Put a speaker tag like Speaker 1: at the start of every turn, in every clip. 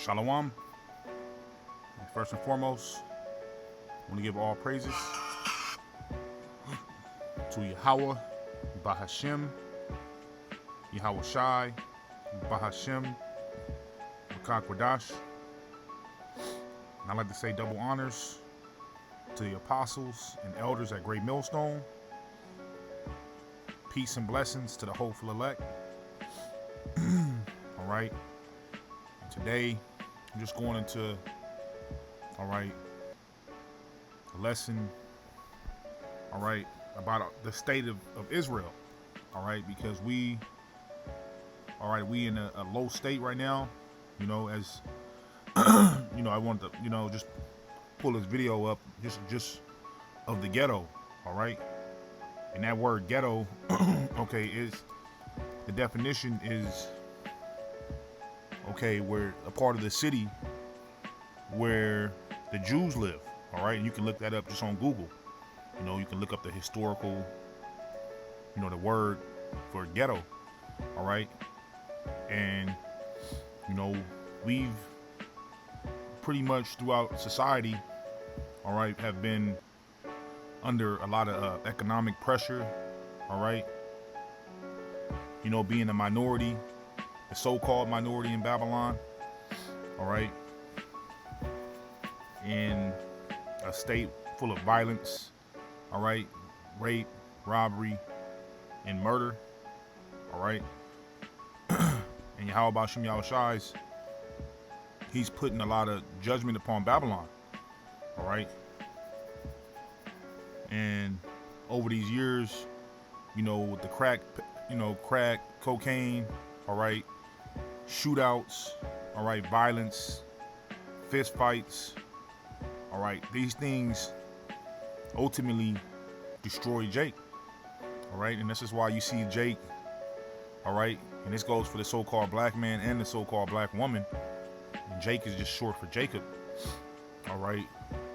Speaker 1: Shalom. First and foremost, I want to give all praises to Yahweh, Bahashem, Yahweh Shai, Bahashem, Makak Wadash. And I'd like to say double honors to the apostles and elders at Great Millstone. Peace and blessings to the hopeful elect. All right. And today, I'm just going into, all right, a lesson, all right, about the state of Israel, all right, because we in a low state right now, as, I want to, just pull this video up, just of the ghetto, all right, and that word ghetto, okay, is, the definition is, okay, we're a part of the city where the Jews live, all right, and you can look that up just on Google. You can look up the historical, the word for ghetto, all right, and, we've pretty much throughout society, all right, have been under a lot of economic pressure, all right, being a minority, the so-called minority in Babylon, all right, in a state full of violence, all right, rape, robbery, and murder, all right, and Yahweh Shem Yahushai's, he's putting a lot of judgment upon Babylon, all right, and over these years, with the crack, cocaine, all right, shootouts, all right, violence, fist fights, all right, these things ultimately destroy Jake, all right, and this is why you see Jake, all right, and this goes for the so-called black man and the so-called black woman, and Jake is just short for Jacob, all right,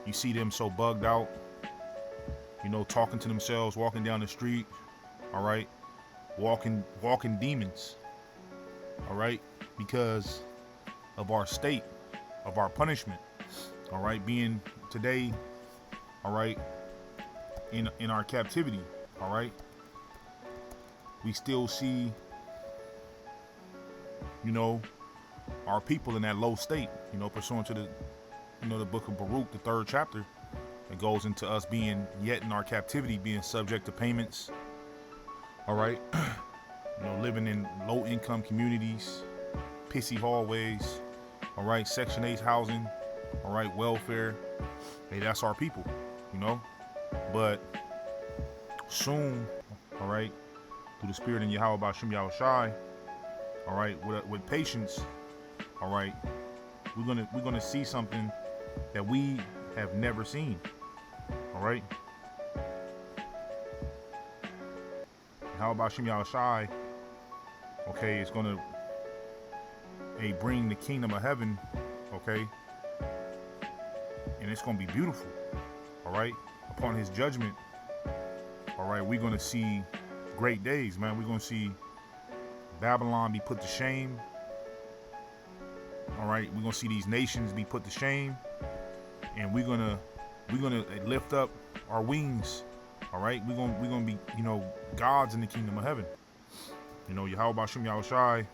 Speaker 1: you see them so bugged out, talking to themselves, walking down the street, all right, walking demons, all right, because of our state, of our punishment, all right, being today, all right, in our captivity, all right, we still see, our people in that low state, pursuant to the, the book of Baruch, the 3rd chapter, it goes into us being yet in our captivity, being subject to payments, all right, living in low income communities, pissy hallways, all right, Section 8 housing, all right, welfare, hey, that's our people, but soon, all right, through the spirit in Yahweh Ba'Shem Yahushai, all right, with patience, all right, we're gonna see something that we have never seen, all right. Yahweh Ba'Shem Yahushai, okay, is gonna bring the kingdom of heaven, okay, and it's gonna be beautiful, all right. Upon his judgment, all right, we're gonna see great days, man. We're gonna see Babylon be put to shame, all right. We're gonna see these nations be put to shame, and we're gonna lift up our wings, all right. We're gonna be, gods in the kingdom of heaven. Yahweh Ba'Shem Yahushai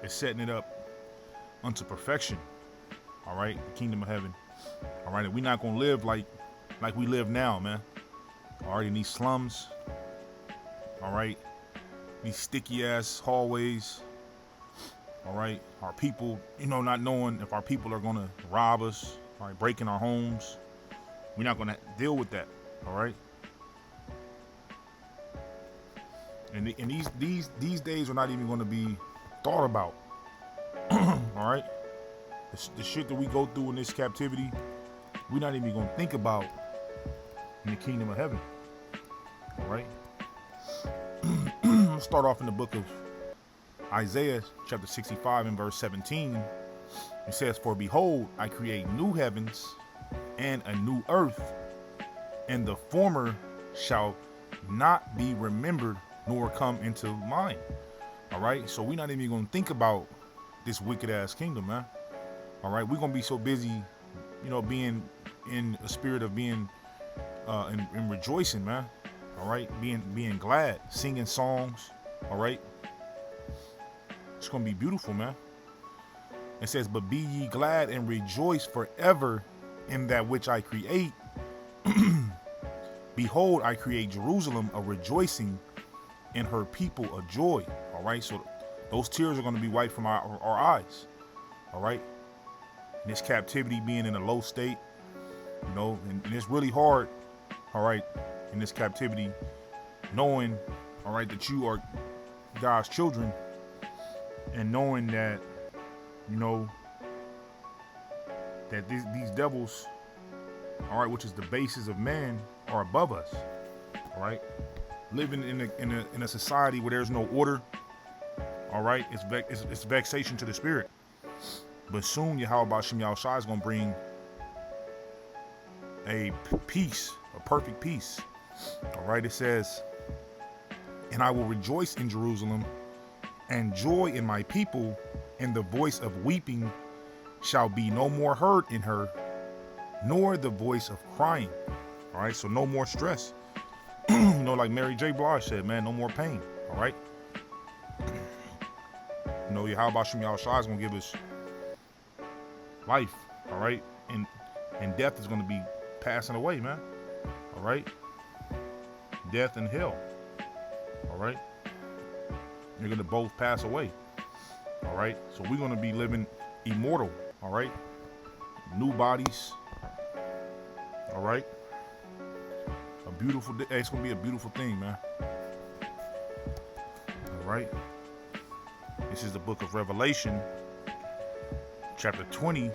Speaker 1: is setting it up unto perfection, all right, the kingdom of heaven, all right, and we're not gonna live like we live now, man, all right, in these slums, all right, these sticky ass hallways, all right, our people, not knowing if our people are gonna rob us, all right, breaking our homes, we're not gonna deal with that, all right, and these days are not even gonna be thought about. All right, the shit that we go through in this captivity, we're not even gonna think about in the kingdom of heaven. All right, let's start off in the book of Isaiah, chapter 65 and verse 17. It says, "For behold, I create new heavens and a new earth, and the former shall not be remembered nor come into mind." All right, so we're not even gonna think about this wicked ass kingdom, man. All right, we're gonna be so busy, being in a spirit of being and rejoicing, man. All right, being glad, singing songs. All right, it's gonna be beautiful, man. It says, "But be ye glad and rejoice forever in that which I create. Behold, I create Jerusalem a rejoicing, and her people a joy." All right, so those tears are going to be wiped from our eyes. All right, and this captivity being in a low state, and it's really hard. All right, in this captivity, knowing, all right, that you are God's children, and knowing that, that these devils, all right, which is the basis of man, are above us. All right, living in a society where there's no order. All right, it's vexation to the spirit. But soon Yahweh Ba'Shem Yahushua is going to bring a peace, a perfect peace. All right, it says, "And I will rejoice in Jerusalem and joy in my people, and the voice of weeping shall be no more heard in her, nor the voice of crying." All right, so no more stress. Like Mary J. Blige said, man, no more pain. All right. Yahweh Ba'Shem Yahushua is going to give us life. All right. And death is going to be passing away, man. All right. Death and hell. All right. You're going to both pass away. All right. So we're going to be living immortal. All right. New bodies. All right. A beautiful day. It's going to be a beautiful thing, man. All right. This is the book of Revelation, chapter 20,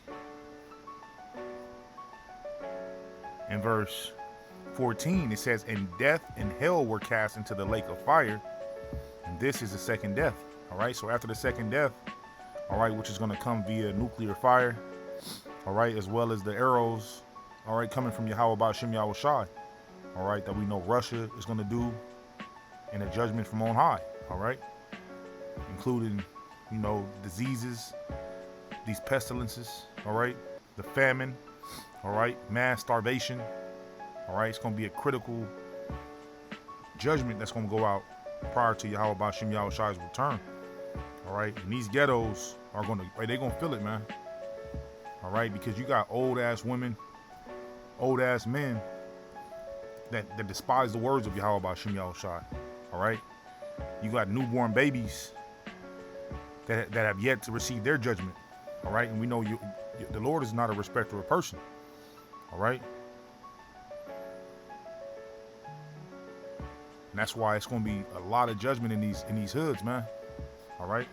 Speaker 1: and verse 14. It says, "And death and hell were cast into the lake of fire. And this is the second death." All right. So after the second death, all right, which is going to come via nuclear fire, all right, as well as the arrows, all right, coming from Yahweh Ba'Shem Yahushua, all right, that we know Russia is going to do in a judgment from on high, all right, including, diseases, these pestilences, all right, the famine, all right, mass starvation, all right. It's going to be a critical judgment that's going to go out prior to Yahweh Ba'Shem Yahushua's return, all right. And these ghettos are going to feel it, man, all right, because you got old ass women, old ass men that despise the words of Yahweh Ba'Shem Yahushua, all right. You got newborn babies that have yet to receive their judgment, all right. And we know the Lord is not a respecter of person, all right. And that's why it's going to be a lot of judgment in these hoods, man, all right.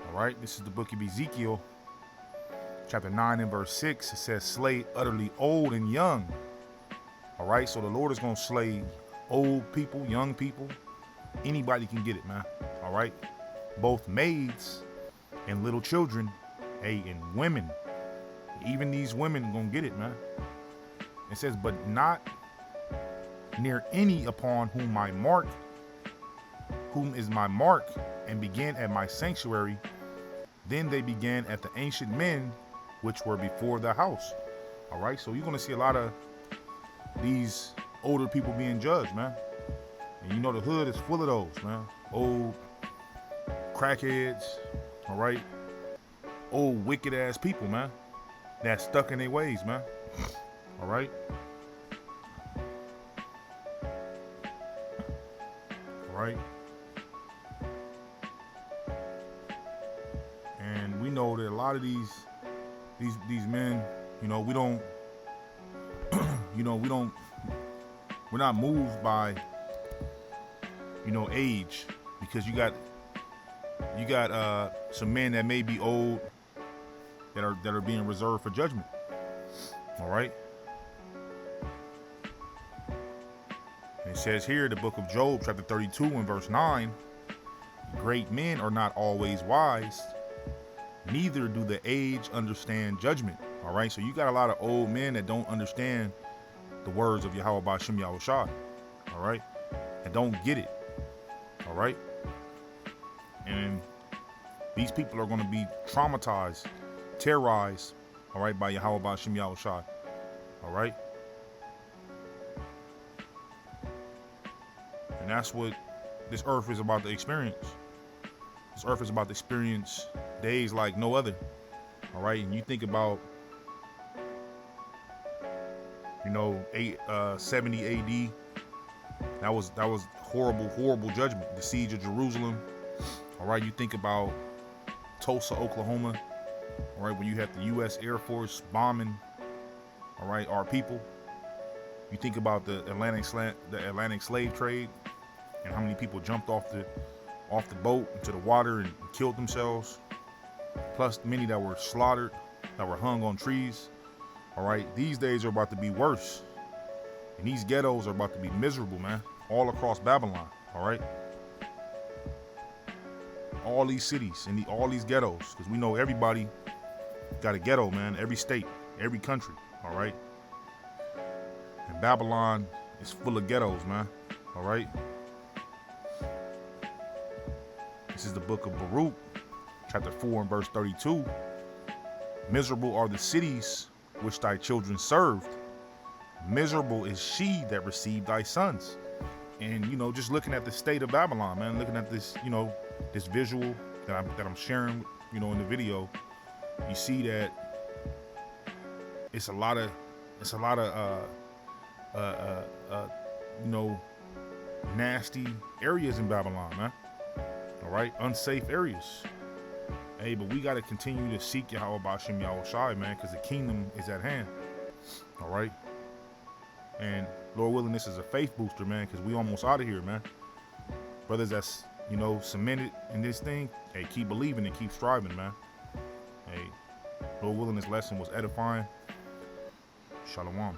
Speaker 1: All right, this is the book of Ezekiel, chapter 9 and verse 6. It says, "Slay utterly old and young." All right, so the Lord is going to slay old people, young people. Anybody can get it, man. All right, both maids and little children, and women. Even these women going to get it, man. It says, "But not near any upon whom is my mark, and began at my sanctuary. Then they began at the ancient men which were before the house." All right, so you're going to see a lot of these older people being judged, man. And the hood is full of those, man. Old crackheads, all right. Old wicked ass people, man. That's stuck in their ways, man. All right. All right. And we know that a lot of these men, we don't, we're not moved by, age, because you got some men that may be old that are being reserved for judgment. All right. And it says here, the book of Job, chapter 32 and verse 9, "Great men are not always wise, neither do the aged understand judgment." All right, so you got a lot of old men that don't understand the words of Yahweh Ba'Shem Yahushua, all right, and don't get it, all right. And these people are going to be traumatized, terrorized, all right, by Yahweh Ba'Shem Yahweh Shai, all right? And that's what this earth is about to experience. This earth is about to experience days like no other, all right? And you think about, 70 AD, that was horrible judgment, the siege of Jerusalem, all right? You think about Tulsa, Oklahoma, all right, when you had the U.S. Air Force bombing, all right, our people. You think about the Atlantic slave trade and how many people jumped off the boat into the water and killed themselves, plus many that were slaughtered, that were hung on trees. All right, these days are about to be worse, and these ghettos are about to be miserable, man, all across Babylon. All right, all these cities and all these ghettos, because we know everybody got a ghetto, man. Every state, every country. All right, and Babylon is full of ghettos, man. All right. This is the book of Baruch, chapter 4 and verse 32. Miserable are the cities which thy children served. Miserable is she that received thy sons. And, just looking at the state of Babylon, man, looking at this, this visual that I'm sharing, in the video, you see that it's a lot of nasty areas in Babylon, man. All right, unsafe areas. Hey, but we got to continue to seek Yahweh Ba'Shem Yahweh Shai, man, because the kingdom is at hand. All right. And Lord willing, this is a faith booster, man, because we almost out of here, man. Brothers that's, cemented in this thing, hey, keep believing and keep striving, man. Hey, Lord willing, this lesson was edifying. Shalom.